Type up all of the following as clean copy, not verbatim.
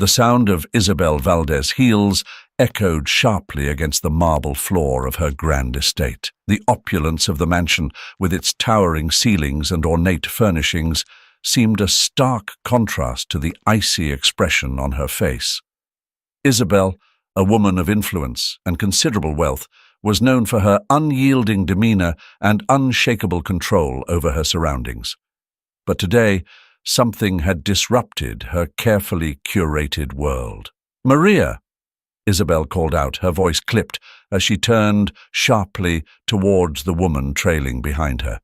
The sound of Isabel Valdez's heels echoed sharply against the marble floor of her grand estate. The opulence of the mansion, with its towering ceilings and ornate furnishings, seemed a stark contrast to the icy expression on her face. Isabel, a woman of influence and considerable wealth, was known for her unyielding demeanor and unshakable control over her surroundings. But today, something had disrupted her carefully curated world. "Maria!" Isabel called out, her voice clipped as she turned sharply towards the woman trailing behind her.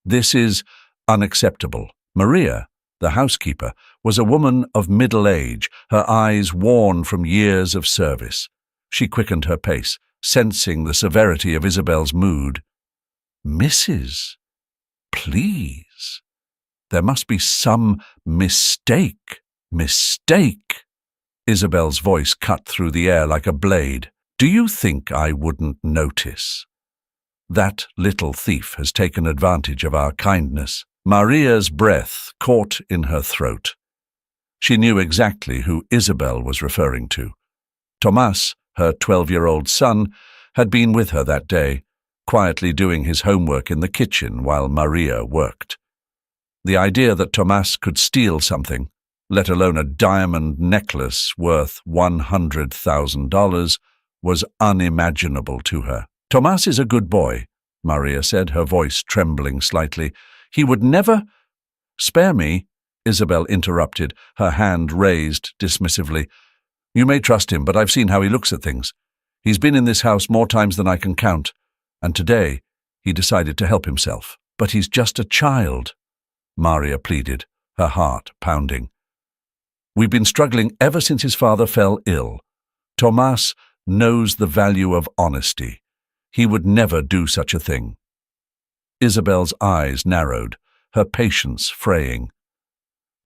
"This is unacceptable." Maria, the housekeeper, was a woman of middle age, her eyes worn from years of service. She quickened her pace, sensing the severity of Isabel's mood. "Mrs. Please. There must be some mistake." "Mistake?" Isabel's voice cut through the air like a blade. "Do you think I wouldn't notice? That little thief has taken advantage of our kindness." Maria's breath caught in her throat. She knew exactly who Isabel was referring to. Tomas, her 12-year-old son, had been with her that day, quietly doing his homework in the kitchen while Maria worked. The idea that Tomas could steal something, let alone a diamond necklace worth $100,000, was unimaginable to her. "Tomas is a good boy," Maria said, her voice trembling slightly. "He would never—" "Spare me," Isabel interrupted, her hand raised dismissively. "You may trust him, but I've seen how he looks at things. He's been in this house more times than I can count, and today he decided to help himself. But he's just a child," Maria pleaded, her heart pounding. "We've been struggling ever since his father fell ill. Tomas knows the value of honesty. He would never do such a thing." Isabel's eyes narrowed, her patience fraying.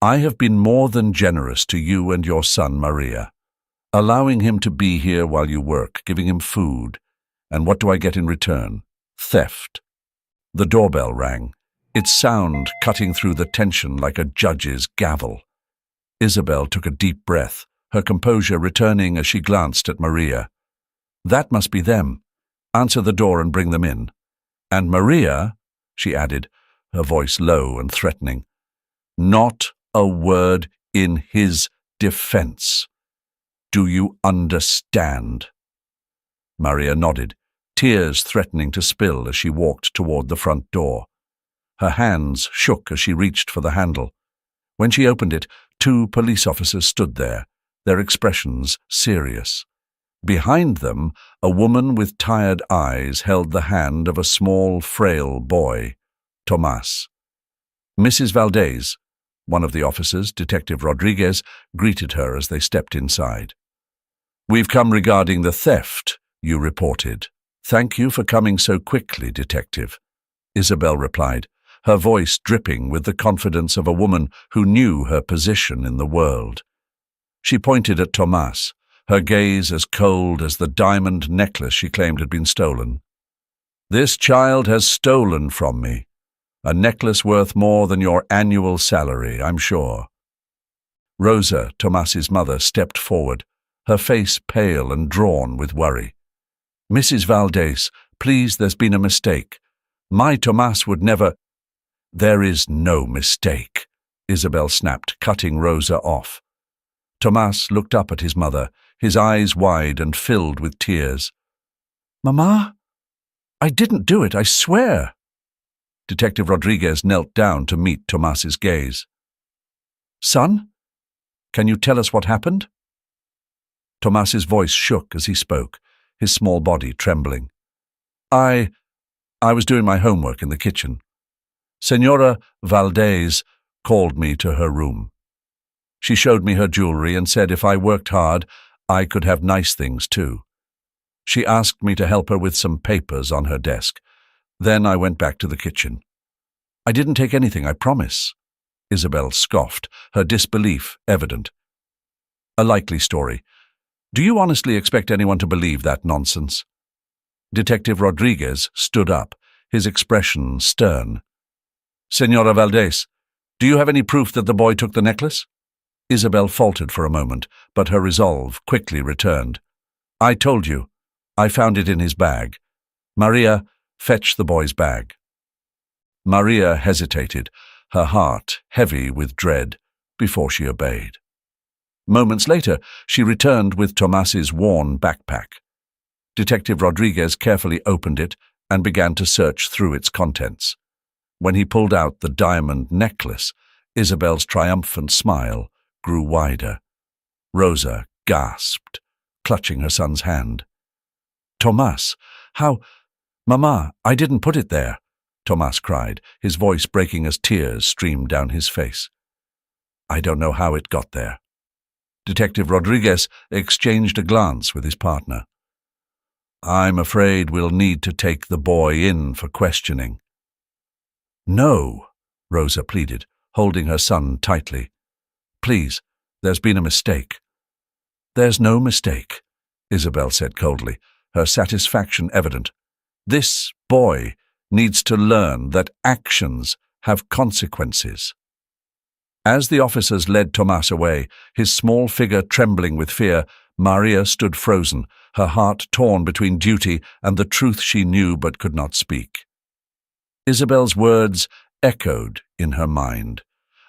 "I have been more than generous to you and your son, Maria, allowing him to be here while you work, giving him food. And what do I get in return? Theft." The doorbell rang, its sound cutting through the tension like a judge's gavel. Isabel took a deep breath, her composure returning as she glanced at Maria. "That must be them. Answer the door and bring them in. And Maria," she added, her voice low and threatening, "not a word in his defense. Do you understand?" Maria nodded, tears threatening to spill as she walked toward the front door. Her hands shook as she reached for the handle. When she opened it, 2 police officers stood there, their expressions serious. Behind them, a woman with tired eyes held the hand of a small, frail boy, Tomas. "Mrs. Valdez," one of the officers, Detective Rodriguez, greeted her as they stepped inside. "We've come regarding the theft you reported." "Thank you for coming so quickly, Detective," Isabel replied, her voice dripping with the confidence of a woman who knew her position in the world. She pointed at Tomas, her gaze as cold as the diamond necklace she claimed had been stolen. "This child has stolen from me. A necklace worth more than your annual salary, I'm sure." Rosa, Tomas's mother, stepped forward, her face pale and drawn with worry. "Mrs. Valdez, please, there's been a mistake. My Tomas would never—" "There is no mistake," Isabel snapped, cutting Rosa off. Tomas looked up at his mother, his eyes wide and filled with tears. "Mama, I didn't do it, I swear." Detective Rodriguez knelt down to meet Tomas's gaze. "Son, can you tell us what happened?" Tomas's voice shook as he spoke, his small body trembling. I was doing my homework in the kitchen. Senora Valdez called me to her room. She showed me her jewelry and said if I worked hard, I could have nice things too. She asked me to help her with some papers on her desk. Then I went back to the kitchen. "I didn't take anything, I promise." Isabel scoffed, her disbelief evident. "A likely story. Do you honestly expect anyone to believe that nonsense?" Detective Rodriguez stood up, his expression stern. "Senora Valdez, do you have any proof that the boy took the necklace?" Isabel faltered for a moment, but her resolve quickly returned. "I told you. I found it in his bag. Maria, fetch the boy's bag." Maria hesitated, her heart heavy with dread, before she obeyed. Moments later, she returned with Tomas's worn backpack. Detective Rodriguez carefully opened it and began to search through its contents. When he pulled out the diamond necklace, Isabel's triumphant smile grew wider. Rosa gasped, clutching her son's hand. "Tomas, how— Mama, I didn't put it there," Tomas cried, his voice breaking as tears streamed down his face. "I don't know how it got there." Detective Rodriguez exchanged a glance with his partner. "I'm afraid we'll need to take the boy in for questioning." "No," Rosa pleaded, holding her son tightly. "Please, there's been a mistake." "There's no mistake," Isabel said coldly, her satisfaction evident. "This boy needs to learn that actions have consequences." As the officers led Tomas away, his small figure trembling with fear, Maria stood frozen, her heart torn between duty and the truth she knew but could not speak. Isabel's words echoed in her mind,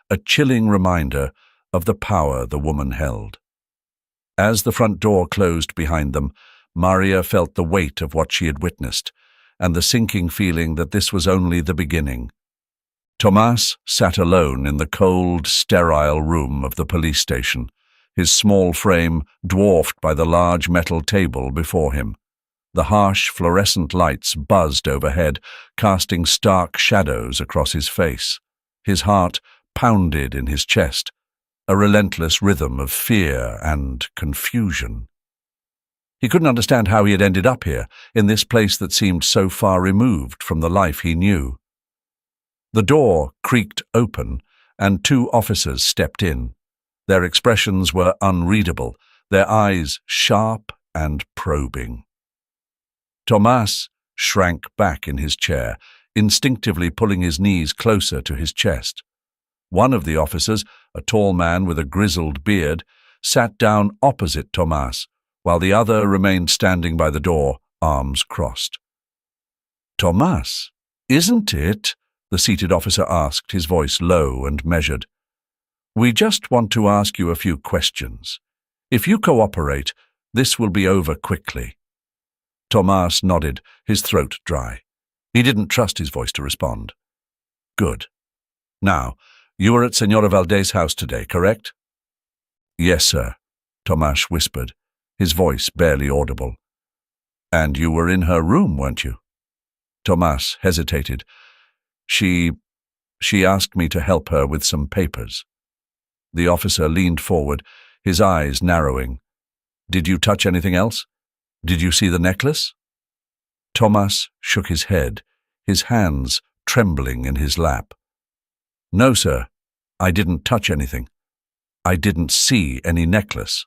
a chilling reminder of the power the woman held. As the front door closed behind them, Maria felt the weight of what she had witnessed, and the sinking feeling that this was only the beginning. Tomas sat alone in the cold, sterile room of the police station, his small frame dwarfed by the large metal table before him. The harsh fluorescent lights buzzed overhead, casting stark shadows across his face. His heart pounded in his chest, a relentless rhythm of fear and confusion. He couldn't understand how he had ended up here, in this place that seemed so far removed from the life he knew. The door creaked open, and two officers stepped in. Their expressions were unreadable, their eyes sharp and probing. Tomas shrank back in his chair, instinctively pulling his knees closer to his chest. One of the officers, a tall man with a grizzled beard, sat down opposite Tomas, while the other remained standing by the door, arms crossed. "Tomas, isn't it?" the seated officer asked, his voice low and measured. "We just want to ask you a few questions. If you cooperate, this will be over quickly." Tomas nodded, his throat dry. He didn't trust his voice to respond. "Good. Now, you were at Senora Valdez' house today, correct?" "Yes, sir," Tomas whispered, his voice barely audible. "And you were in her room, weren't you?" Tomas hesitated. She asked me to help her with some papers." The officer leaned forward, his eyes narrowing. "Did you touch anything else? Did you see the necklace?" Tomas shook his head, his hands trembling in his lap. "No, sir. I didn't touch anything. I didn't see any necklace."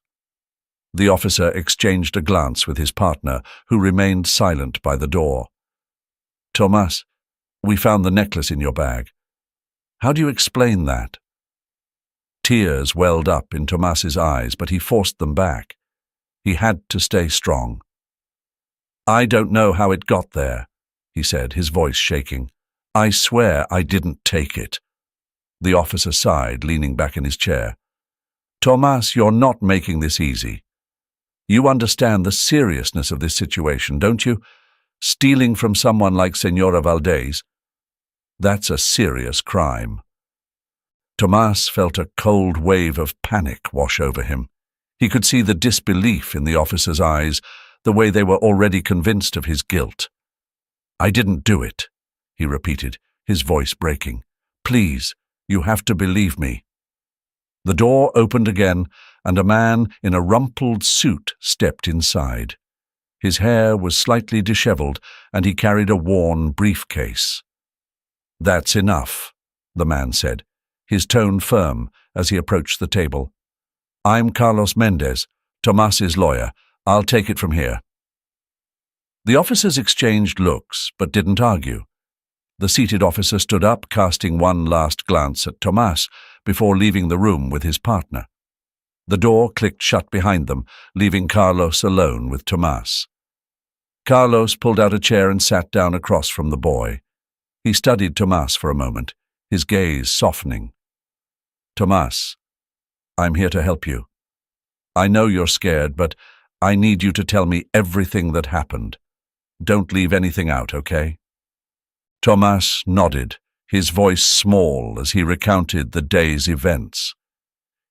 The officer exchanged a glance with his partner, who remained silent by the door. "Tomas, we found the necklace in your bag. How do you explain that?" Tears welled up in Tomas's eyes, but he forced them back. He had to stay strong. "I don't know how it got there," he said, his voice shaking. "I swear I didn't take it." The officer sighed, leaning back in his chair. "Tomas, you're not making this easy. You understand the seriousness of this situation, don't you? Stealing from someone like Senora Valdez, that's a serious crime." Tomas felt a cold wave of panic wash over him. He could see the disbelief in the officer's eyes, the way they were already convinced of his guilt. "I didn't do it," he repeated, his voice breaking. "Please, you have to believe me." The door opened again, and a man in a rumpled suit stepped inside. His hair was slightly disheveled, and he carried a worn briefcase. "That's enough," the man said, his tone firm as he approached the table. "I'm Carlos Mendez, Tomas's lawyer. I'll take it from here." The officers exchanged looks, but didn't argue. The seated officer stood up, casting one last glance at Tomas before leaving the room with his partner. The door clicked shut behind them, leaving Carlos alone with Tomás. Carlos pulled out a chair and sat down across from the boy. He studied Tomás for a moment, his gaze softening. "Tomás, I'm here to help you. I know you're scared, but I need you to tell me everything that happened. Don't leave anything out, okay?" Tomás nodded, his voice small as he recounted the day's events.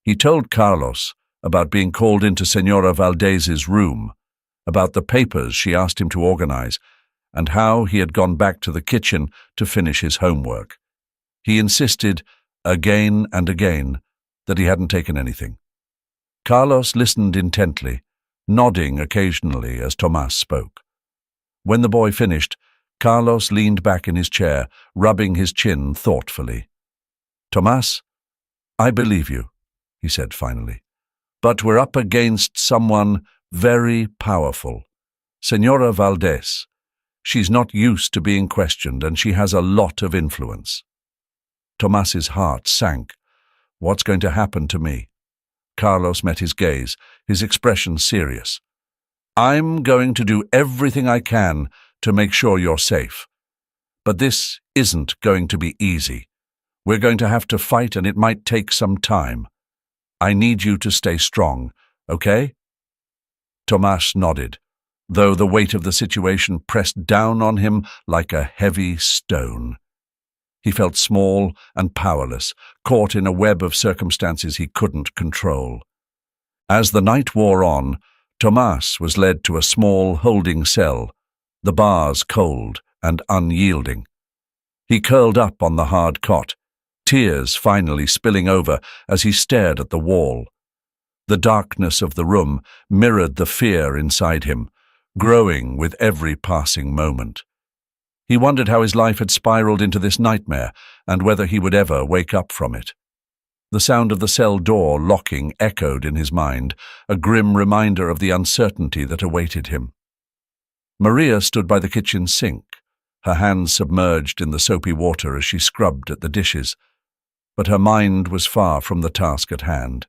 He told Carlos about being called into Señora Valdez's room, about the papers she asked him to organize, and how he had gone back to the kitchen to finish his homework. He insisted, again and again, that he hadn't taken anything. Carlos listened intently, nodding occasionally as Tomás spoke. When the boy finished, Carlos leaned back in his chair, rubbing his chin thoughtfully. "Tomás, I believe you," he said finally. "But we're up against someone very powerful. Señora Valdez. She's not used to being questioned, and she has a lot of influence." Tomás's heart sank. What's going to happen to me? Carlos met his gaze, his expression serious. "I'm going to do everything I can to make sure you're safe. But this isn't going to be easy. We're going to have to fight, and it might take some time. I need you to stay strong, okay?" Tomás nodded, though the weight of the situation pressed down on him like a heavy stone. He felt small and powerless, caught in a web of circumstances he couldn't control. As the night wore on, Tomás was led to a small holding cell, the bars cold and unyielding. He curled up on the hard cot, tears finally spilling over as he stared at the wall. The darkness of the room mirrored the fear inside him, growing with every passing moment. He wondered how his life had spiraled into this nightmare and whether he would ever wake up from it. The sound of the cell door locking echoed in his mind, a grim reminder of the uncertainty that awaited him. Maria stood by the kitchen sink, her hands submerged in the soapy water as she scrubbed at the dishes, but her mind was far from the task at hand.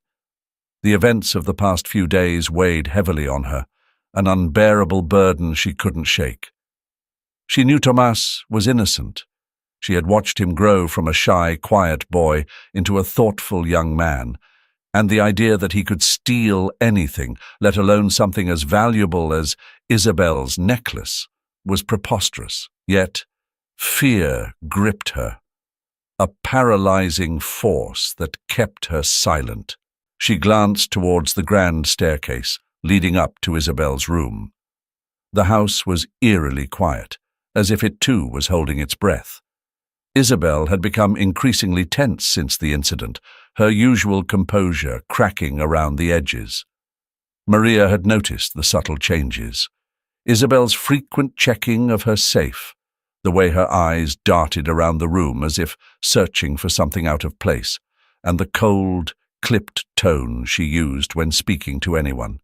The events of the past few days weighed heavily on her, an unbearable burden she couldn't shake. She knew Tomás was innocent. She had watched him grow from a shy, quiet boy into a thoughtful young man, and the idea that he could steal anything, let alone something as valuable as Isabel's necklace, was preposterous. Yet fear gripped her, a paralyzing force that kept her silent. She glanced towards the grand staircase leading up to Isabel's room. The house was eerily quiet, as if it too was holding its breath. Isabel had become increasingly tense since the incident, her usual composure cracking around the edges. Maria had noticed the subtle changes. Isabel's frequent checking of her safe, the way her eyes darted around the room as if searching for something out of place, and the cold, clipped tone she used when speaking to anyone.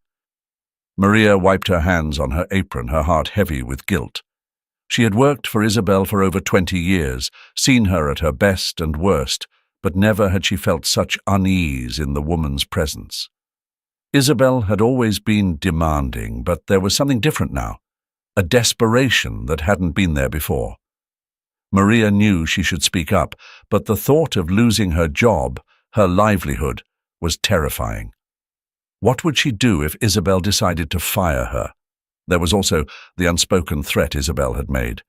Maria wiped her hands on her apron, her heart heavy with guilt. She had worked for Isabel for over 20 years, seen her at her best and worst, but never had she felt such unease in the woman's presence. Isabel had always been demanding, but there was something different now, a desperation that hadn't been there before. Maria knew she should speak up, but the thought of losing her job, her livelihood, was terrifying. What would she do if Isabel decided to fire her? There was also the unspoken threat Isabel had made,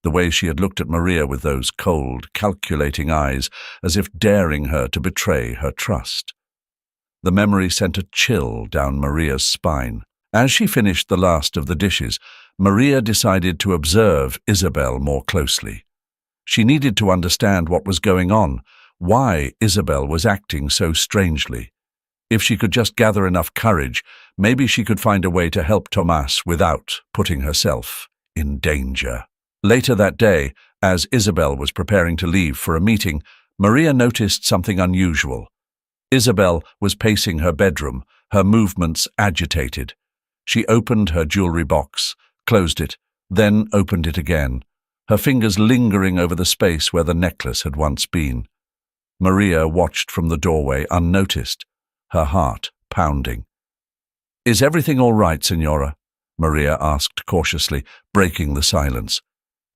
the way she had looked at Maria with those cold, calculating eyes, as if daring her to betray her trust. The memory sent a chill down Maria's spine. As she finished the last of the dishes, Maria decided to observe Isabel more closely. She needed to understand what was going on, why Isabel was acting so strangely. If she could just gather enough courage, maybe she could find a way to help Tomás without putting herself in danger. Later that day, as Isabel was preparing to leave for a meeting, Maria noticed something unusual. Isabel was pacing her bedroom, her movements agitated. She opened her jewelry box, closed it, then opened it again, her fingers lingering over the space where the necklace had once been. Maria watched from the doorway unnoticed, her heart pounding. "Is everything all right, Signora?" Maria asked cautiously, breaking the silence.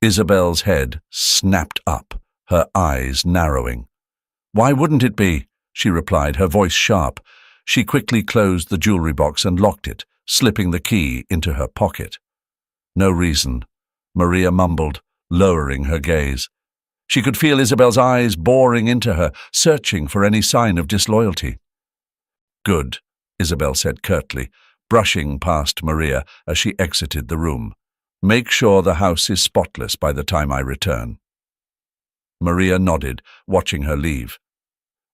Isabel's head snapped up, her eyes narrowing. "Why wouldn't it be?" she replied, her voice sharp. She quickly closed the jewelry box and locked it, slipping the key into her pocket. "No reason," Maria mumbled, lowering her gaze. She could feel Isabel's eyes boring into her, searching for any sign of disloyalty. "Good," Isabel said curtly, brushing past Maria as she exited the room. "Make sure the house is spotless by the time I return." Maria nodded, watching her leave.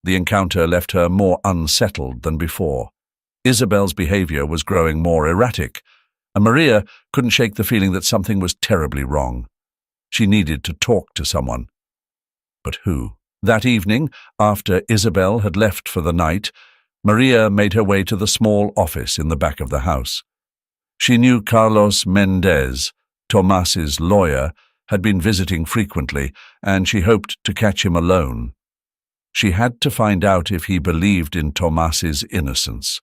The encounter left her more unsettled than before. Isabel's behavior was growing more erratic, and Maria couldn't shake the feeling that something was terribly wrong. She needed to talk to someone. But who? That evening, after Isabel had left for the night, Maria made her way to the small office in the back of the house. She knew Carlos Mendez, Tomas's lawyer, had been visiting frequently, and she hoped to catch him alone. She had to find out if he believed in Tomas's innocence,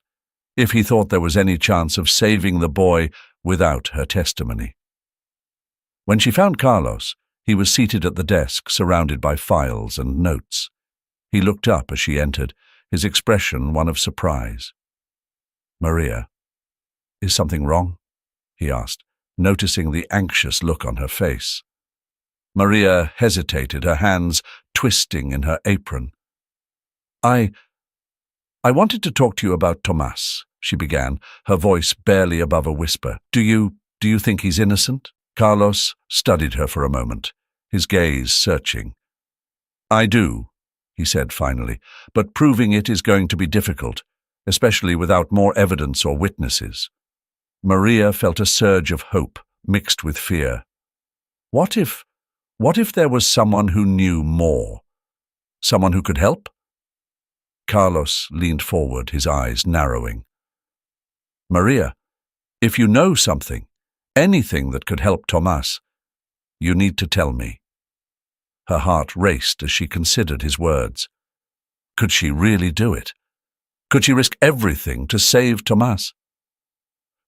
if he thought there was any chance of saving the boy without her testimony. When she found Carlos, he was seated at the desk, surrounded by files and notes. He looked up as she entered, his expression one of surprise. "Maria, is something wrong?" he asked, noticing the anxious look on her face. Maria hesitated, her hands twisting in her apron. I wanted to talk to you about Tomas," she began, her voice barely above a whisper. Do you think he's innocent?" Carlos studied her for a moment, his gaze searching. "I do," he said finally, "but proving it is going to be difficult, especially without more evidence or witnesses." Maria felt a surge of hope mixed with fear. What if there was someone who knew more? Someone who could help? Carlos leaned forward, his eyes narrowing. "Maria, if you know something, anything that could help Tomas, you need to tell me." Her heart raced as she considered his words. Could she really do it? Could she risk everything to save Tomas?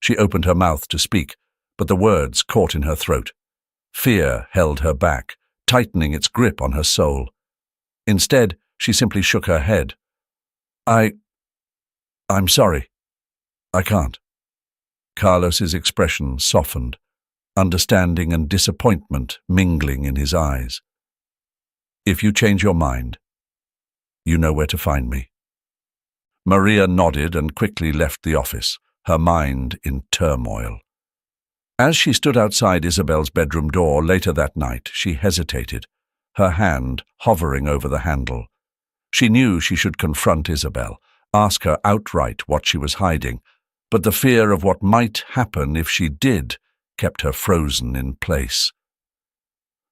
She opened her mouth to speak, but the words caught in her throat. Fear held her back, tightening its grip on her soul. Instead, she simply shook her head. I'm sorry. I can't." Carlos's expression softened, understanding and disappointment mingling in his eyes. "If you change your mind, you know where to find me." Maria nodded and quickly left the office, her mind in turmoil. As she stood outside Isabel's bedroom door later that night, she hesitated, her hand hovering over the handle. She knew she should confront Isabel, ask her outright what she was hiding, but the fear of what might happen if she did kept her frozen in place.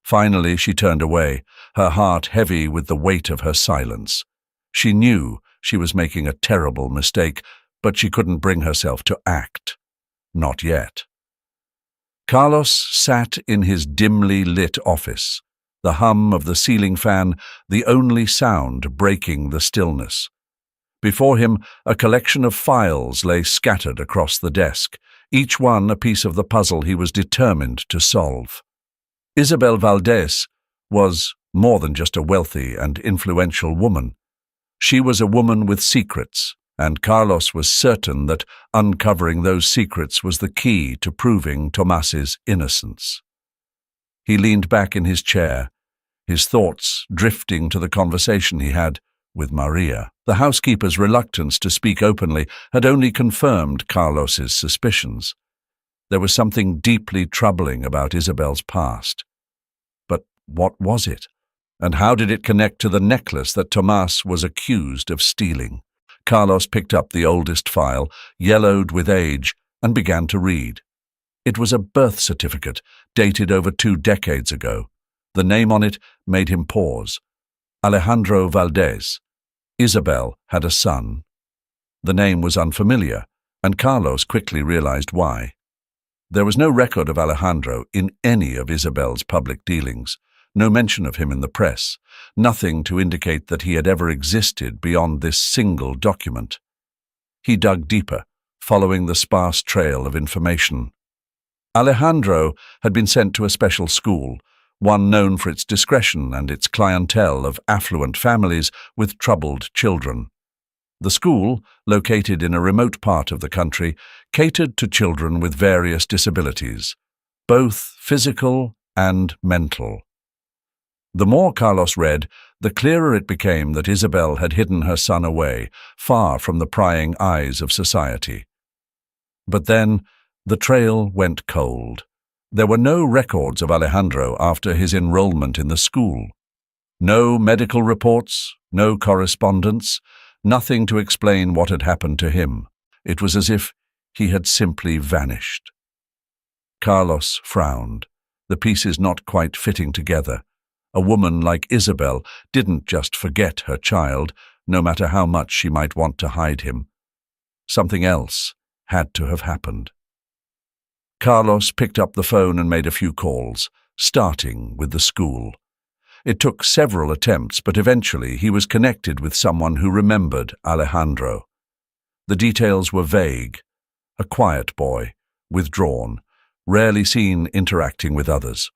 Finally, she turned away, her heart heavy with the weight of her silence. She knew she was making a terrible mistake, but she couldn't bring herself to act. Not yet. Carlos sat in his dimly lit office, the hum of the ceiling fan the only sound breaking the stillness. Before him, a collection of files lay scattered across the desk, each one a piece of the puzzle he was determined to solve. Isabel Valdez was more than just a wealthy and influential woman. She was a woman with secrets, and Carlos was certain that uncovering those secrets was the key to proving Tomas's innocence. He leaned back in his chair, his thoughts drifting to the conversation he had with Maria. The housekeeper's reluctance to speak openly had only confirmed Carlos's suspicions. There was something deeply troubling about Isabel's past. But what was it? And how did it connect to the necklace that Tomas was accused of stealing? Carlos picked up the oldest file, yellowed with age, and began to read. It was a birth certificate, dated over 2 decades ago. The name on it made him pause. Alejandro Valdez. Isabel had a son. The name was unfamiliar, and Carlos quickly realized why. There was no record of Alejandro in any of Isabel's public dealings, no mention of him in the press, nothing to indicate that he had ever existed beyond this single document. He dug deeper, following the sparse trail of information. Alejandro had been sent to a special school, one known for its discretion and its clientele of affluent families with troubled children. The school, located in a remote part of the country, catered to children with various disabilities, both physical and mental. The more Carlos read, the clearer it became that Isabel had hidden her son away, far from the prying eyes of society. But then, the trail went cold. There were no records of Alejandro after his enrollment in the school. No medical reports, no correspondence, nothing to explain what had happened to him. It was as if he had simply vanished. Carlos frowned, the pieces not quite fitting together. A woman like Isabel didn't just forget her child, no matter how much she might want to hide him. Something else had to have happened. Carlos picked up the phone and made a few calls, starting with the school. It took several attempts, but eventually he was connected with someone who remembered Alejandro. The details were vague. A quiet boy, withdrawn, rarely seen interacting with others.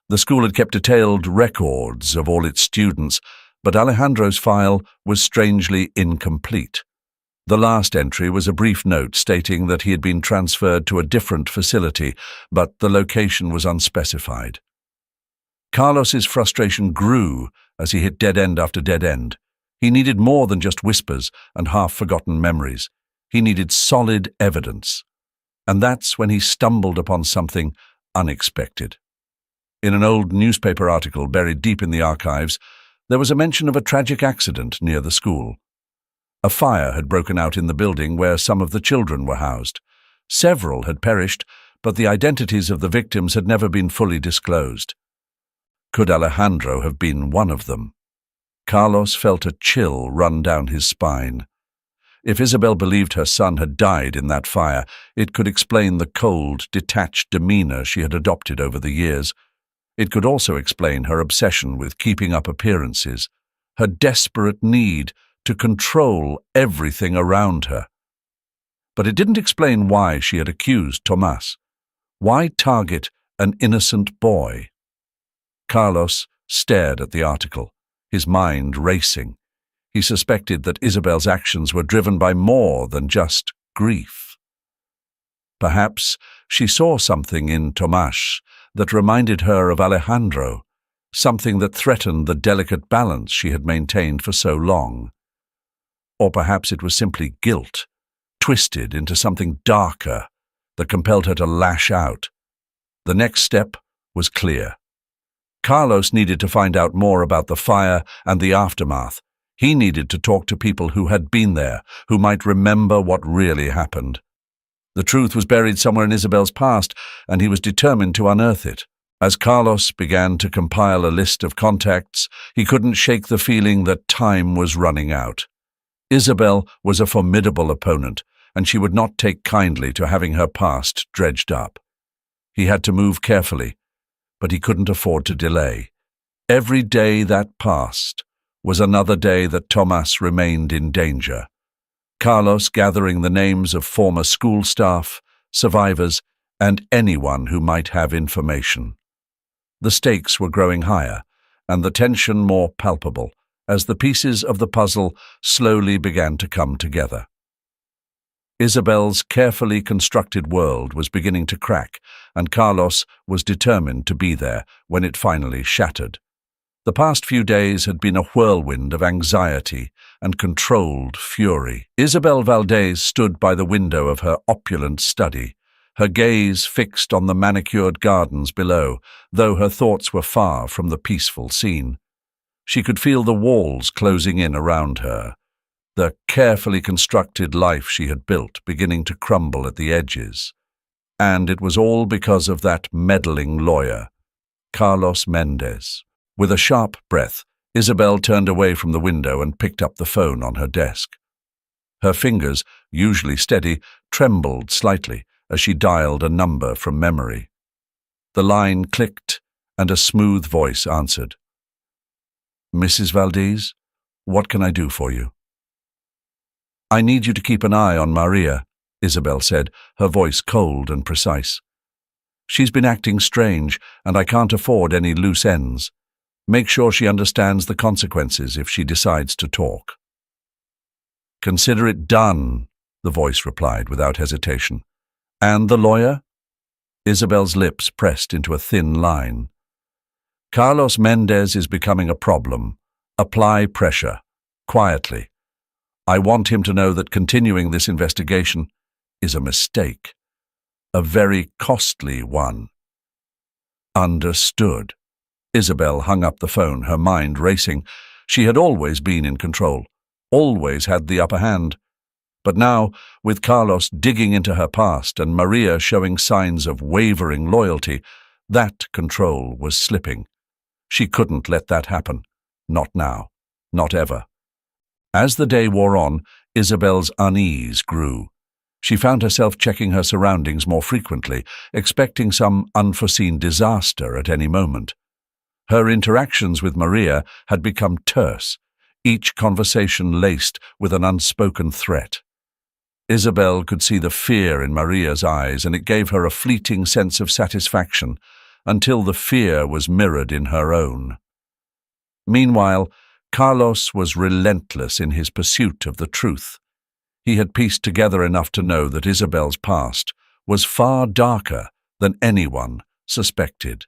The school had kept detailed records of all its students, but Alejandro's file was strangely incomplete. The last entry was a brief note stating that he had been transferred to a different facility, but the location was unspecified. Carlos's frustration grew as he hit dead end after dead end. He needed more than just whispers and half-forgotten memories. He needed solid evidence. And that's when he stumbled upon something unexpected. In an old newspaper article buried deep in the archives, there was a mention of a tragic accident near the school. A fire had broken out in the building where some of the children were housed. Several had perished, but the identities of the victims had never been fully disclosed. Could Alejandro have been one of them? Carlos felt a chill run down his spine. If Isabel believed her son had died in that fire, it could explain the cold, detached demeanor she had adopted over the years. It could also explain her obsession with keeping up appearances, her desperate need to control everything around her. But it didn't explain why she had accused Tomás. Why target an innocent boy? Carlos stared at the article, his mind racing. He suspected that Isabel's actions were driven by more than just grief. Perhaps she saw something in Tomás that reminded her of Alejandro, something that threatened the delicate balance she had maintained for so long. Or perhaps it was simply guilt, twisted into something darker, that compelled her to lash out. The next step was clear. Carlos needed to find out more about the fire and the aftermath. He needed to talk to people who had been there, who might remember what really happened. The truth was buried somewhere in Isabel's past, and he was determined to unearth it. As Carlos began to compile a list of contacts, he couldn't shake the feeling that time was running out. Isabel was a formidable opponent, and she would not take kindly to having her past dredged up. He had to move carefully, but he couldn't afford to delay. Every day that passed was another day that Tomás remained in danger. Carlos gathering the names of former school staff, survivors, and anyone who might have information. The stakes were growing higher, and the tension more palpable, as the pieces of the puzzle slowly began to come together. Isabel's carefully constructed world was beginning to crack, and Carlos was determined to be there when it finally shattered. The past few days had been a whirlwind of anxiety and controlled fury. Isabel Valdez stood by the window of her opulent study, her gaze fixed on the manicured gardens below, though her thoughts were far from the peaceful scene. She could feel the walls closing in around her, the carefully constructed life she had built beginning to crumble at the edges. And it was all because of that meddling lawyer, Carlos Mendez. With a sharp breath, Isabel turned away from the window and picked up the phone on her desk. Her fingers, usually steady, trembled slightly as she dialed a number from memory. The line clicked, and a smooth voice answered. "Mrs. Valdez, what can I do for you?" I need you to keep an eye on Maria, Isabel said, her voice cold and precise. She's been acting strange, and I can't afford any loose ends. Make sure she understands the consequences if she decides to talk. Consider it done, the voice replied without hesitation. And the lawyer? Isabel's lips pressed into a thin line. Carlos Mendez is becoming a problem. Apply pressure. Quietly. I want him to know that continuing this investigation is a mistake. A very costly one. Understood. Isabel hung up the phone, her mind racing. She had always been in control, always had the upper hand. But now, with Carlos digging into her past and Maria showing signs of wavering loyalty, that control was slipping. She couldn't let that happen. Not now. Not ever. As the day wore on, Isabel's unease grew. She found herself checking her surroundings more frequently, expecting some unforeseen disaster at any moment. Her interactions with Maria had become terse, each conversation laced with an unspoken threat. Isabel could see the fear in Maria's eyes, and it gave her a fleeting sense of satisfaction, until the fear was mirrored in her own. Meanwhile, Carlos was relentless in his pursuit of the truth. He had pieced together enough to know that Isabel's past was far darker than anyone suspected.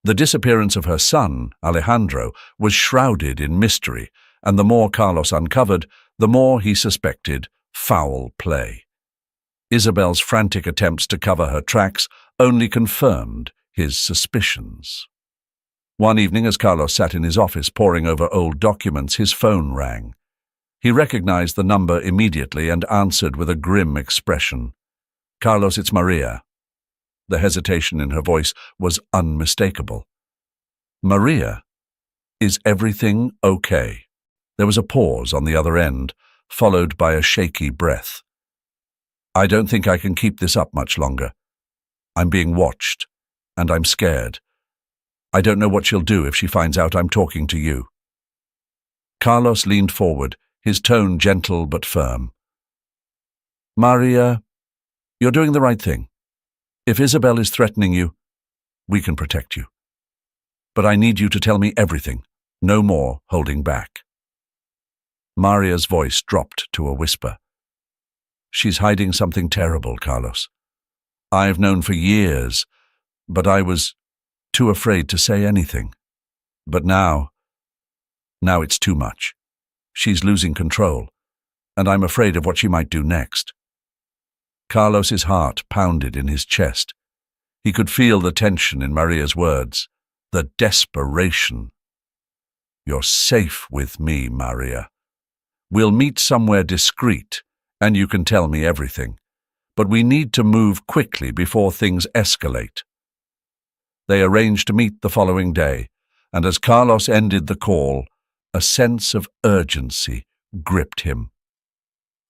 The disappearance of her son, Alejandro, was shrouded in mystery, and the more Carlos uncovered, the more he suspected foul play. Isabel's frantic attempts to cover her tracks only confirmed his suspicions. One evening, as Carlos sat in his office poring over old documents, his phone rang. He recognized the number immediately and answered with a grim expression. "Carlos, it's Maria." The hesitation in her voice was unmistakable. "Maria, is everything okay?" There was a pause on the other end, followed by a shaky breath. "I don't think I can keep this up much longer. I'm being watched, and I'm scared. I don't know what she'll do if she finds out I'm talking to you." Carlos leaned forward, his tone gentle but firm. "Maria, you're doing the right thing. If Isabel is threatening you, we can protect you. But I need you to tell me everything, no more holding back." Maria's voice dropped to a whisper. "She's hiding something terrible, Carlos. I've known for years, but I was too afraid to say anything. But now it's too much. She's losing control, and I'm afraid of what she might do next." Carlos's heart pounded in his chest. He could feel the tension in Maria's words, the desperation. "You're safe with me, Maria. We'll meet somewhere discreet, and you can tell me everything. But we need to move quickly before things escalate." They arranged to meet the following day, and as Carlos ended the call, a sense of urgency gripped him.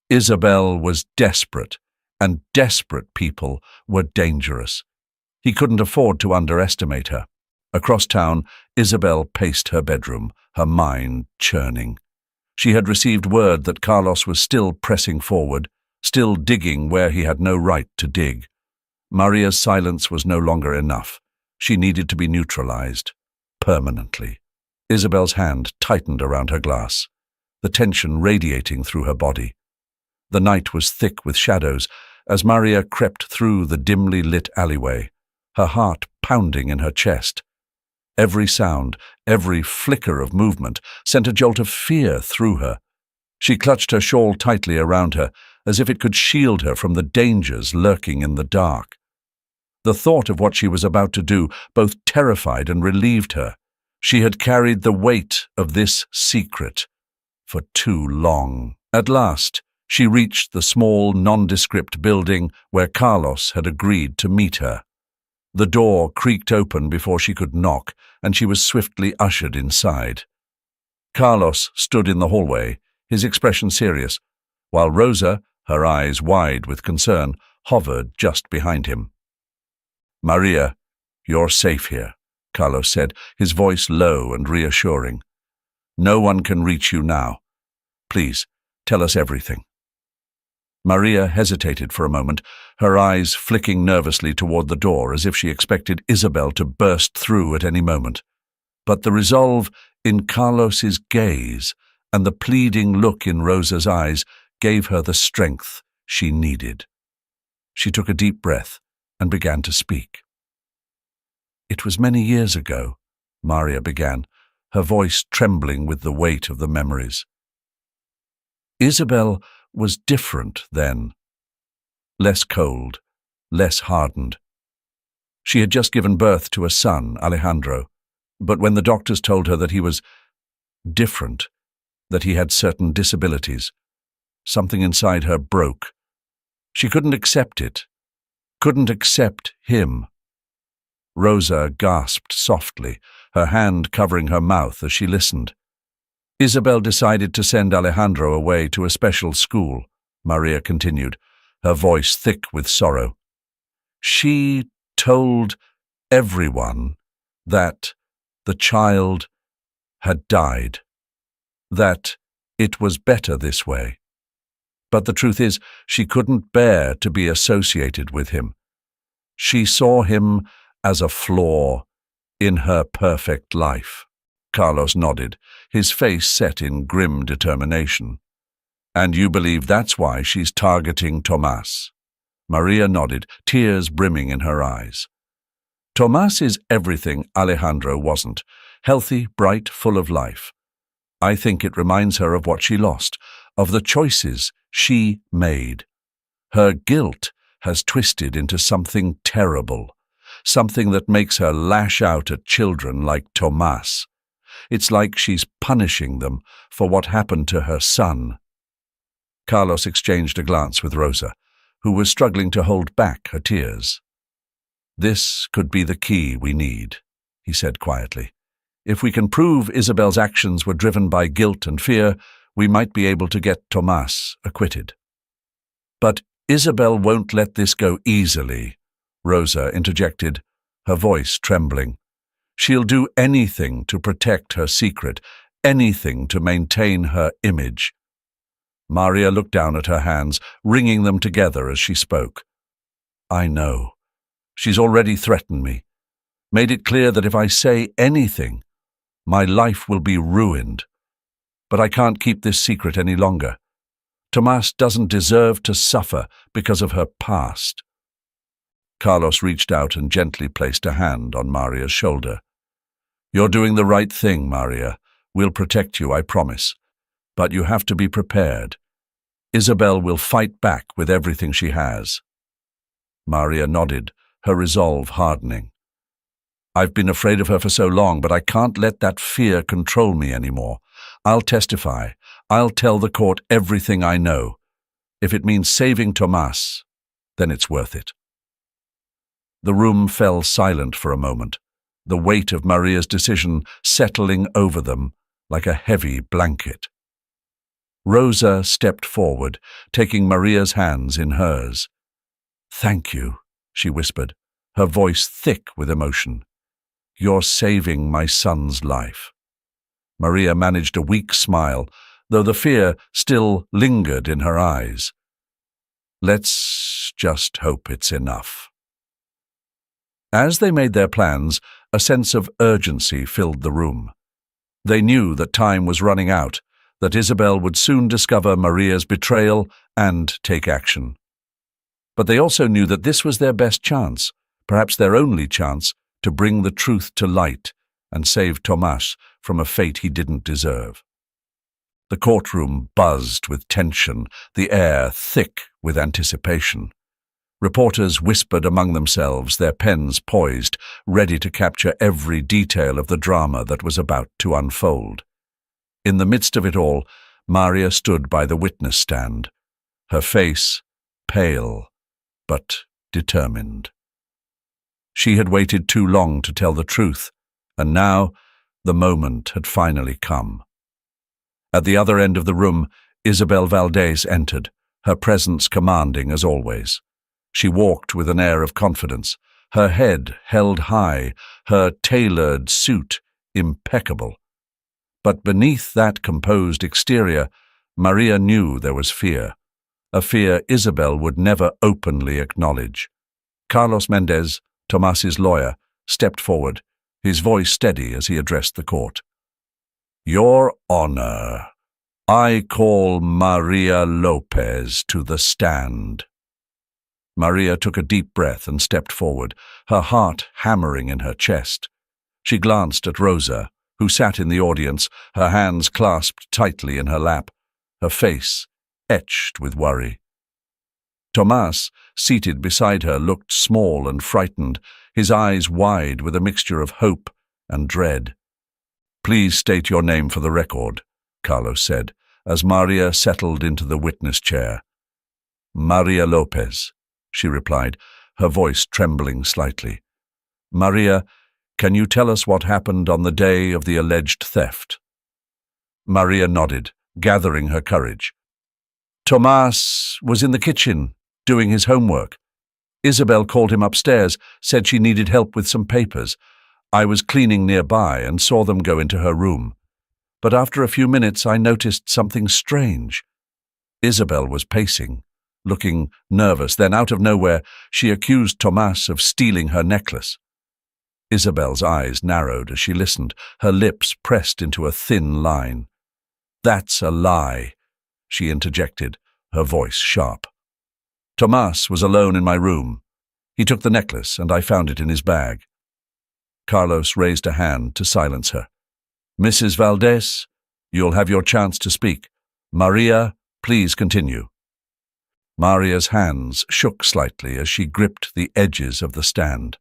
Isabel was desperate, and desperate people were dangerous. He couldn't afford to underestimate her. Across town, Isabel paced her bedroom, her mind churning. She had received word that Carlos was still pressing forward, still digging where he had no right to dig. Maria's silence was no longer enough. She needed to be neutralized, permanently. Isabel's hand tightened around her glass, the tension radiating through her body. The night was thick with shadows as Maria crept through the dimly lit alleyway, her heart pounding in her chest. Every sound, every flicker of movement sent a jolt of fear through her. She clutched her shawl tightly around her, as if it could shield her from the dangers lurking in the dark. The thought of what she was about to do both terrified and relieved her. She had carried the weight of this secret for too long. At last, she reached the small, nondescript building where Carlos had agreed to meet her. The door creaked open before she could knock, and she was swiftly ushered inside. Carlos stood in the hallway, his expression serious, while Rosa, her eyes wide with concern, hovered just behind him. "Maria, you're safe here," Carlos said, his voice low and reassuring. "No one can reach you now. Please, Tell us everything." Maria hesitated for a moment, her eyes flicking nervously toward the door as if she expected Isabel to burst through at any moment. But the resolve in Carlos's gaze and the pleading look in Rosa's eyes gave her the strength she needed. She took a deep breath and began to speak. "It was many years ago," Maria began, her voice trembling with the weight of the memories. "Isabel was different then. Less cold, less hardened. She had just given birth to a son, Alejandro, but when the doctors told her that he was different, that he had certain disabilities, something inside her broke. She couldn't accept it, couldn't accept him." Rosa gasped softly, her hand covering her mouth as she listened. "Isabel decided to send Alejandro away to a special school," Maria continued, her voice thick with sorrow. "She told everyone that the child had died, that it was better this way. But the truth is, she couldn't bear to be associated with him. She saw him as a flaw in her perfect life." Carlos nodded, his face set in grim determination. "And you believe that's why she's targeting Tomás?" Maria nodded, tears brimming in her eyes. "Tomás is everything Alejandro wasn't. Healthy, bright, full of life. I think it reminds her of what she lost, of the choices she made. Her guilt has twisted into something terrible, something that makes her lash out at children like Tomás. It's like she's punishing them for what happened to her son." Carlos exchanged a glance with Rosa, who was struggling to hold back her tears. "This could be the key we need," he said quietly. "If we can prove Isabel's actions were driven by guilt and fear, we might be able to get Tomás acquitted." "But Isabel won't let this go easily," Rosa interjected, her voice trembling. "She'll do anything to protect her secret, anything to maintain her image." Maria looked down at her hands, wringing them together as she spoke. "I know. She's already threatened me, made it clear that if I say anything, my life will be ruined. But I can't keep this secret any longer. Tomás doesn't deserve to suffer because of her past." Carlos reached out and gently placed a hand on Maria's shoulder. "You're doing the right thing, Maria. We'll protect you, I promise. But you have to be prepared. Isabel will fight back with everything she has." Maria nodded, her resolve hardening. "I've been afraid of her for so long, but I can't let that fear control me anymore. I'll testify. I'll tell the court everything I know. If it means saving Tomás, then it's worth it." The room fell silent for a moment, the weight of Maria's decision settling over them like a heavy blanket. Rosa stepped forward, taking Maria's hands in hers. "Thank you," she whispered, her voice thick with emotion. "You're saving my son's life." Maria managed a weak smile, though the fear still lingered in her eyes. "Let's just hope it's enough." As they made their plans, a sense of urgency filled the room. They knew that time was running out, that Isabel would soon discover Maria's betrayal and take action. But they also knew that this was their best chance, perhaps their only chance, to bring the truth to light and save Tomás from a fate he didn't deserve. The courtroom buzzed with tension, the air thick with anticipation. Reporters whispered among themselves, their pens poised, ready to capture every detail of the drama that was about to unfold. In the midst of it all, Maria stood by the witness stand, her face pale but determined. She had waited too long to tell the truth, and now the moment had finally come. At the other end of the room, Isabel Valdez entered, her presence commanding as always. She walked with an air of confidence, her head held high, her tailored suit impeccable. But beneath that composed exterior, Maria knew there was fear, a fear Isabel would never openly acknowledge. Carlos Mendez, Tomas's lawyer, stepped forward, his voice steady as he addressed the court. "Your Honor, I call Maria Lopez to the stand." Maria took a deep breath and stepped forward, her heart hammering in her chest. She glanced at Rosa, who sat in the audience, her hands clasped tightly in her lap, her face etched with worry. Tomas, seated beside her, looked small and frightened, his eyes wide with a mixture of hope and dread. "Please state your name for the record," Carlos said, as Maria settled into the witness chair. "Maria Lopez," she replied, her voice trembling slightly. "Maria, can you tell us what happened on the day of the alleged theft?" Maria nodded, gathering her courage. "Tomas was in the kitchen, doing his homework. Isabel called him upstairs, said she needed help with some papers. I was cleaning nearby and saw them go into her room. But after a few minutes I noticed something strange. Isabel was pacing, looking nervous. Then, out of nowhere, she accused Tomas of stealing her necklace." Isabel's eyes narrowed as she listened, her lips pressed into a thin line. "That's a lie," she interjected, her voice sharp. "Tomas was alone in my room. He took the necklace and I found it in his bag." Carlos raised a hand to silence her. "Mrs. Valdez, you'll have your chance to speak. Maria, please continue." Maria's hands shook slightly as she gripped the edges of the stand.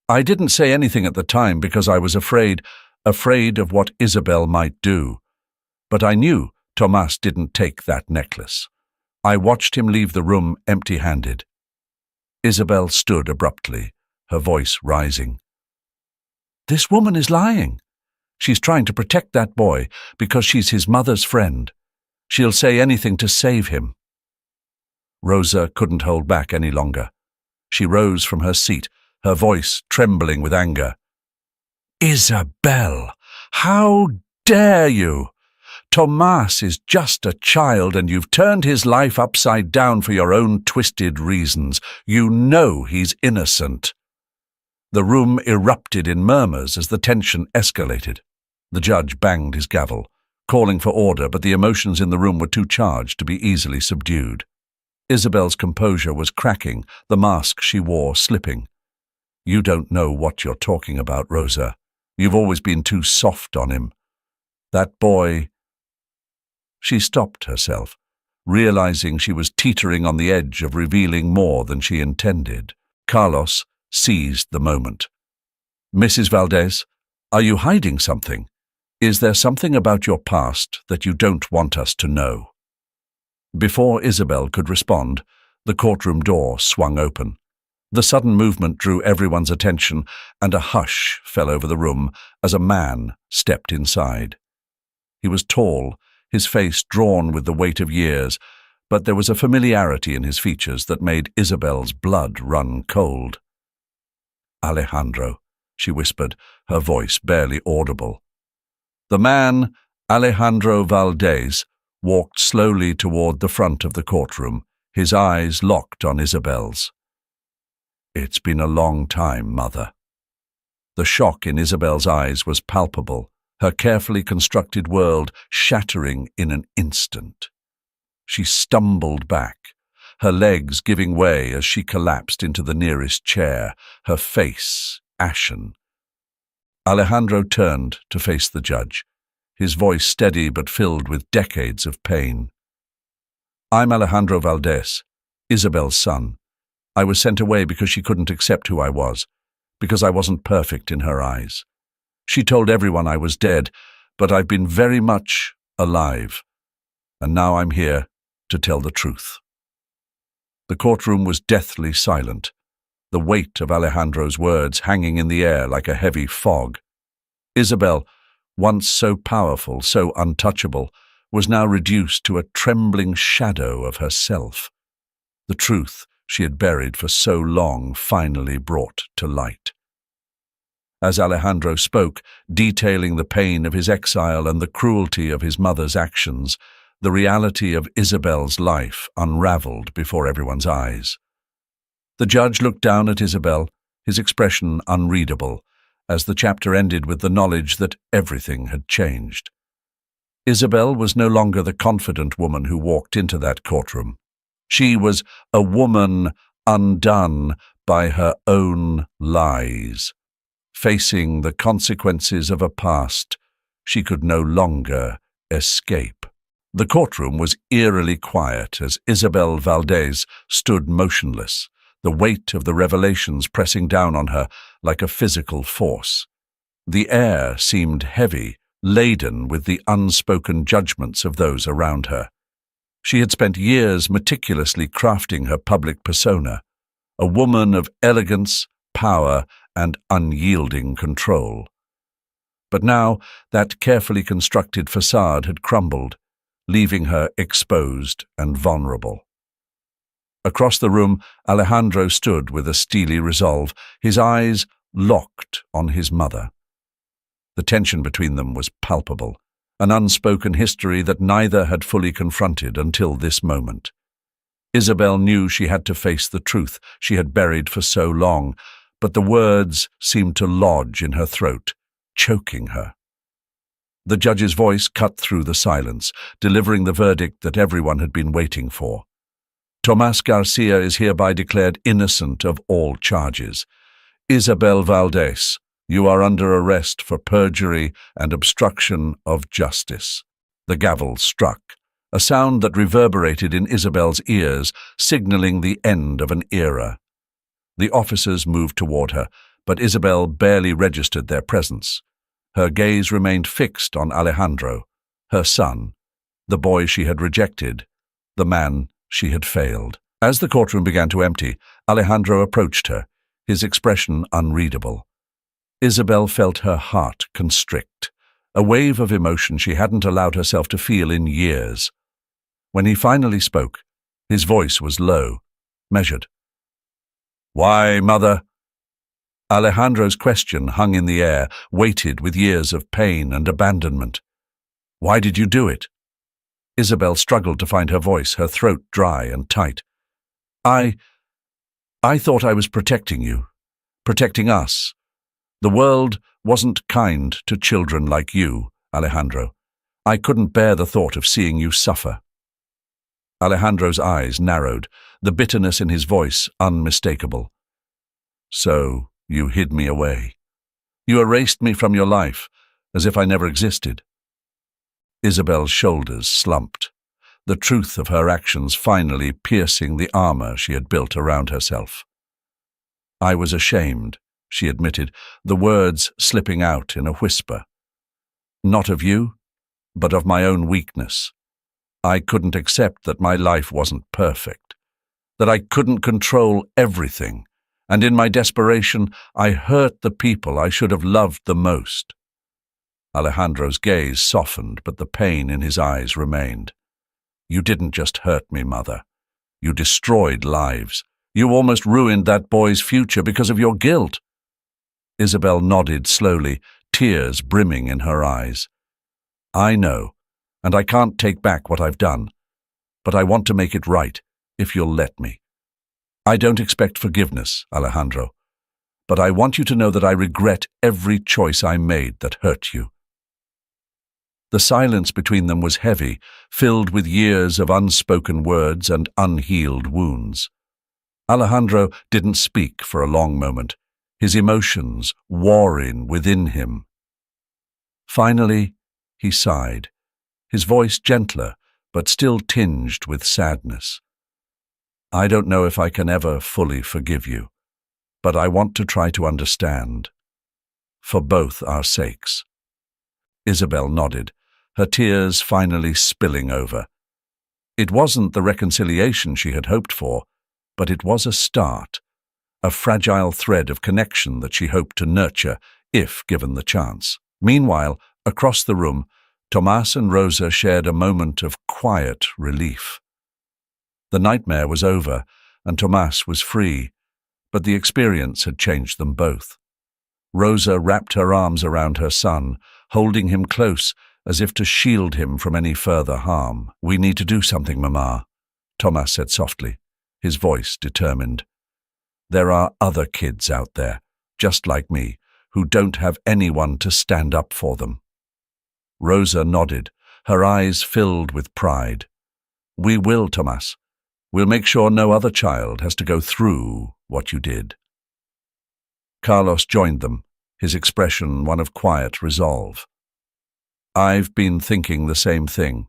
"I didn't say anything at the time because I was afraid of what Isabel might do. But I knew Tomas didn't take that necklace. I watched him leave the room empty-handed." Isabel stood abruptly, her voice rising. "This woman is lying. She's trying to protect that boy because she's his mother's friend. She'll say anything to save him." Rosa couldn't hold back any longer. She rose from her seat, her voice trembling with anger. "Isabel, how dare you? Tomas is just a child and you've turned his life upside down for your own twisted reasons. You know he's innocent." The room erupted in murmurs as the tension escalated. The judge banged his gavel, calling for order, but the emotions in the room were too charged to be easily subdued. Isabel's composure was cracking, the mask she wore slipping. "You don't know what you're talking about, Rosa. You've always been too soft on him. That boy—" She stopped herself, realizing she was teetering on the edge of revealing more than she intended. Carlos seized the moment. "Mrs. Valdez, are you hiding something? Is there something about your past that you don't want us to know?" Before Isabel could respond, the courtroom door swung open. The sudden movement drew everyone's attention, and a hush fell over the room as a man stepped inside. He was tall, his face drawn with the weight of years, but there was a familiarity in his features that made Isabel's blood run cold. "Alejandro," she whispered, her voice barely audible. The man, Alejandro Valdez, walked slowly toward the front of the courtroom, his eyes locked on Isabel's. "It's been a long time, Mother." The shock in Isabel's eyes was palpable, her carefully constructed world shattering in an instant. She stumbled back, her legs giving way as she collapsed into the nearest chair, her face ashen. Alejandro turned to face the judge, his voice steady but filled with decades of pain. "I'm Alejandro Valdez, Isabel's son. I was sent away because she couldn't accept who I was, because I wasn't perfect in her eyes. She told everyone I was dead, but I've been very much alive. And now I'm here to tell the truth." The courtroom was deathly silent, the weight of Alejandro's words hanging in the air like a heavy fog. Isabel, once so powerful, so untouchable, was now reduced to a trembling shadow of herself. The truth she had buried for so long finally brought to light. As Alejandro spoke, detailing the pain of his exile and the cruelty of his mother's actions, The reality of Isabel's life unraveled before everyone's eyes. The judge looked down at Isabel, his expression unreadable, as the chapter ended with the knowledge that everything had changed. Isabel was no longer the confident woman who walked into that courtroom. She was a woman undone by her own lies, facing the consequences of a past she could no longer escape. The courtroom was eerily quiet as Isabel Valdez stood motionless, the weight of the revelations pressing down on her like a physical force. The air seemed heavy, laden with the unspoken judgments of those around her. She had spent years meticulously crafting her public persona, a woman of elegance, power, and unyielding control. But now that carefully constructed facade had crumbled, leaving her exposed and vulnerable. Across the room, Alejandro stood with a steely resolve, his eyes locked on his mother. The tension between them was palpable, an unspoken history that neither had fully confronted until this moment. Isabel knew she had to face the truth she had buried for so long, but the words seemed to lodge in her throat, choking her. The judge's voice cut through the silence, delivering the verdict that everyone had been waiting for. Tomás García is hereby declared innocent of all charges. Isabel Valdez, you are under arrest for perjury and obstruction of justice. The gavel struck, a sound that reverberated in Isabel's ears, signaling the end of an era. The officers moved toward her, but Isabel barely registered their presence. Her gaze remained fixed on Alejandro, her son, the boy she had rejected, the man she had failed. As the courtroom began to empty, Alejandro approached her, his expression unreadable. Isabel felt her heart constrict, a wave of emotion she hadn't allowed herself to feel in years. When he finally spoke, his voice was low, measured. "Why, mother?" Alejandro's question hung in the air, weighted with years of pain and abandonment. "Why did you do it?" Isabel struggled to find her voice, her throat dry and tight. I thought I was protecting you, protecting us. The world wasn't kind to children like you, Alejandro. I couldn't bear the thought of seeing you suffer." Alejandro's eyes narrowed, the bitterness in his voice unmistakable. "So you hid me away. You erased me from your life, as if I never existed." Isabel's shoulders slumped, the truth of her actions finally piercing the armor she had built around herself. "I was ashamed," she admitted, the words slipping out in a whisper. "Not of you, but of my own weakness. I couldn't accept that my life wasn't perfect, that I couldn't control everything, and in my desperation I hurt the people I should have loved the most." Alejandro's gaze softened, but the pain in his eyes remained. "You didn't just hurt me, Mother. You destroyed lives. You almost ruined that boy's future because of your guilt." Isabel nodded slowly, tears brimming in her eyes. "I know, and I can't take back what I've done, but I want to make it right, if you'll let me. I don't expect forgiveness, Alejandro, but I want you to know that I regret every choice I made that hurt you." The silence between them was heavy, filled with years of unspoken words and unhealed wounds. Alejandro didn't speak for a long moment, his emotions warring within him. Finally, he sighed, his voice gentler but still tinged with sadness. "I don't know if I can ever fully forgive you, but I want to try to understand. For both our sakes." Isabel nodded, her tears finally spilling over. It wasn't the reconciliation she had hoped for, but it was a start, a fragile thread of connection that she hoped to nurture if given the chance. Meanwhile, across the room, Tomás and Rosa shared a moment of quiet relief. The nightmare was over, and Tomás was free, but the experience had changed them both. Rosa wrapped her arms around her son, holding him close as if to shield him from any further harm. "We need to do something, Mama," Tomas said softly, his voice determined. "There are other kids out there, just like me, who don't have anyone to stand up for them." Rosa nodded, her eyes filled with pride. "We will, Tomas. We'll make sure no other child has to go through what you did." Carlos joined them, his expression one of quiet resolve. "I've been thinking the same thing.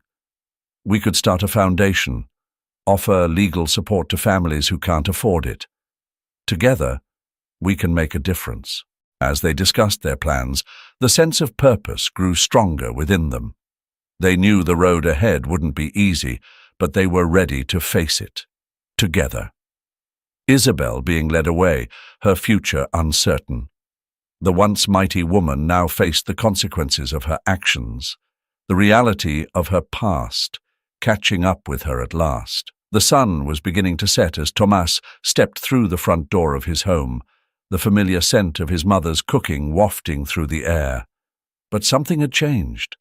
We could start a foundation, offer legal support to families who can't afford it. Together, we can make a difference." As they discussed their plans, the sense of purpose grew stronger within them. They knew the road ahead wouldn't be easy, but they were ready to face it, together. Isabel being led away, her future uncertain. The once mighty woman now faced the consequences of her actions, the reality of her past, catching up with her at last. The sun was beginning to set as Tomas stepped through the front door of his home, the familiar scent of his mother's cooking wafting through the air. But something had changed.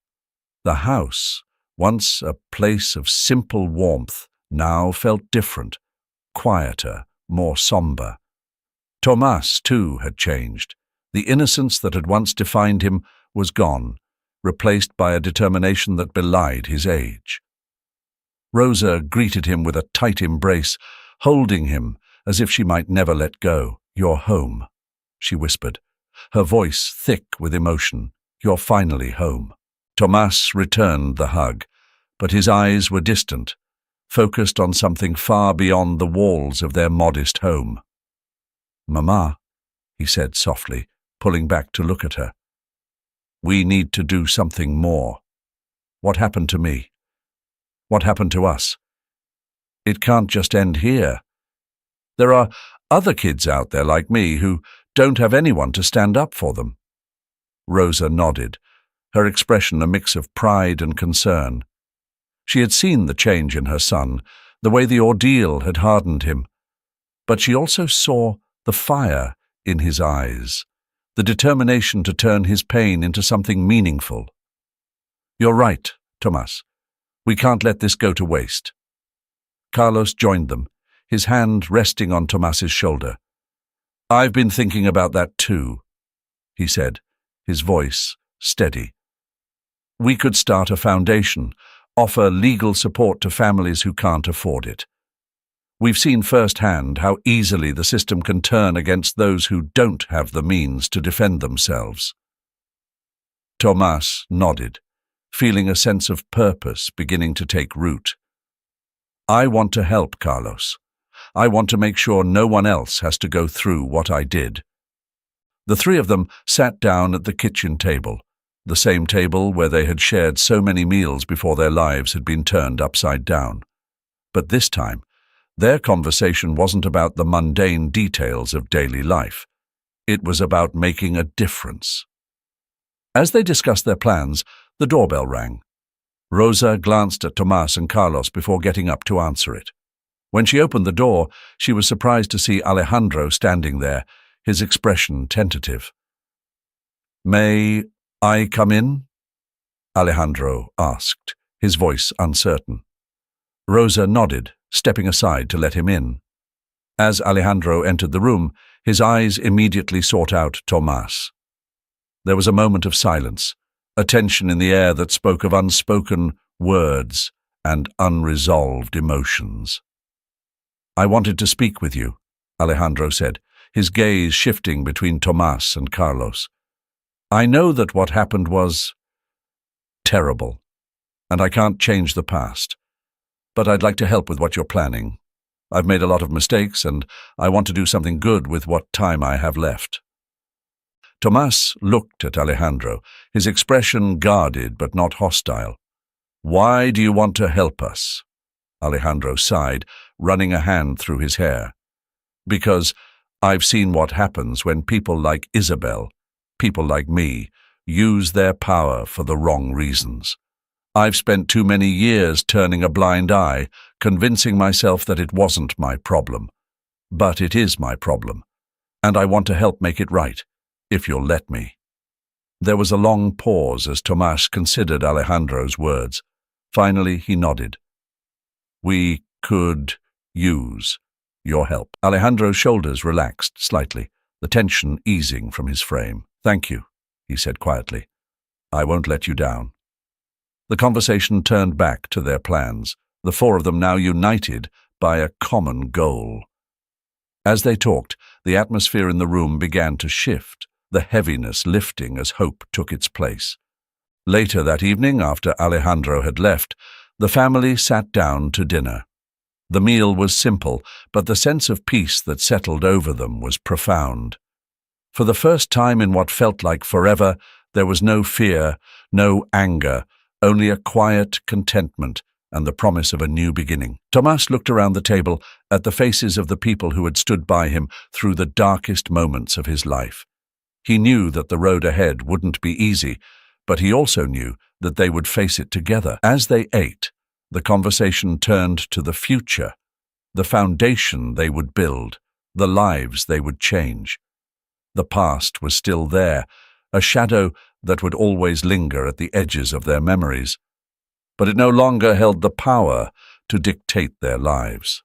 The house, once a place of simple warmth, now felt different, quieter, more somber. Tomas, too, had changed. The innocence that had once defined him was gone, replaced by a determination that belied his age. Rosa greeted him with a tight embrace, holding him as if she might never let go. "You're home," she whispered, her voice thick with emotion. "You're finally home." Tomas returned the hug, but his eyes were distant, focused on something far beyond the walls of their modest home. "Mama," he said softly, pulling back to look at her. "We need to do something more. What happened to me? What happened to us? It can't just end here. There are other kids out there like me who don't have anyone to stand up for them." Rosa nodded, her expression a mix of pride and concern. She had seen the change in her son, the way the ordeal had hardened him, but she also saw the fire in his eyes, the determination to turn his pain into something meaningful. "You're right, Tomas. We can't let this go to waste." Carlos joined them, his hand resting on Tomas's shoulder. "I've been thinking about that too," he said, his voice steady. "We could start a foundation, offer legal support to families who can't afford it. We've seen firsthand how easily the system can turn against those who don't have the means to defend themselves." Tomas nodded, feeling a sense of purpose beginning to take root. "I want to help, Carlos. I want to make sure no one else has to go through what I did." The three of them sat down at the kitchen table, the same table where they had shared so many meals before their lives had been turned upside down. But this time, their conversation wasn't about the mundane details of daily life. It was about making a difference. As they discussed their plans, the doorbell rang. Rosa glanced at Tomas and Carlos before getting up to answer it. When she opened the door, she was surprised to see Alejandro standing there, his expression tentative. "May I come in?" Alejandro asked, his voice uncertain. Rosa nodded, stepping aside to let him in. As Alejandro entered the room, his eyes immediately sought out Tomas. There was a moment of silence, a tension in the air that spoke of unspoken words and unresolved emotions. "I wanted to speak with you," Alejandro said, his gaze shifting between Tomas and Carlos. "I know that what happened was terrible, and I can't change the past. But I'd like to help with what you're planning. I've made a lot of mistakes, and I want to do something good with what time I have left." Tomas looked at Alejandro, his expression guarded but not hostile. "Why do you want to help us?" Alejandro sighed, running a hand through his hair. "Because I've seen what happens when people like Isabel, people like me, use their power for the wrong reasons. I've spent too many years turning a blind eye, convincing myself that it wasn't my problem. But it is my problem, and I want to help make it right, if you'll let me." There was a long pause as Tomas considered Alejandro's words. Finally, he nodded. "We could use your help." Alejandro's shoulders relaxed slightly, the tension easing from his frame. "Thank you," he said quietly. "I won't let you down." The conversation turned back to their plans, the four of them now united by a common goal. As they talked, the atmosphere in the room began to shift, the heaviness lifting as hope took its place. Later that evening, after Alejandro had left, the family sat down to dinner. The meal was simple, but the sense of peace that settled over them was profound. For the first time in what felt like forever, there was no fear, no anger, only a quiet contentment and the promise of a new beginning. Tomas looked around the table at the faces of the people who had stood by him through the darkest moments of his life. He knew that the road ahead wouldn't be easy, but he also knew that they would face it together. As they ate, the conversation turned to the future, the foundation they would build, the lives they would change. The past was still there, a shadow that would always linger at the edges of their memories, but it no longer held the power to dictate their lives.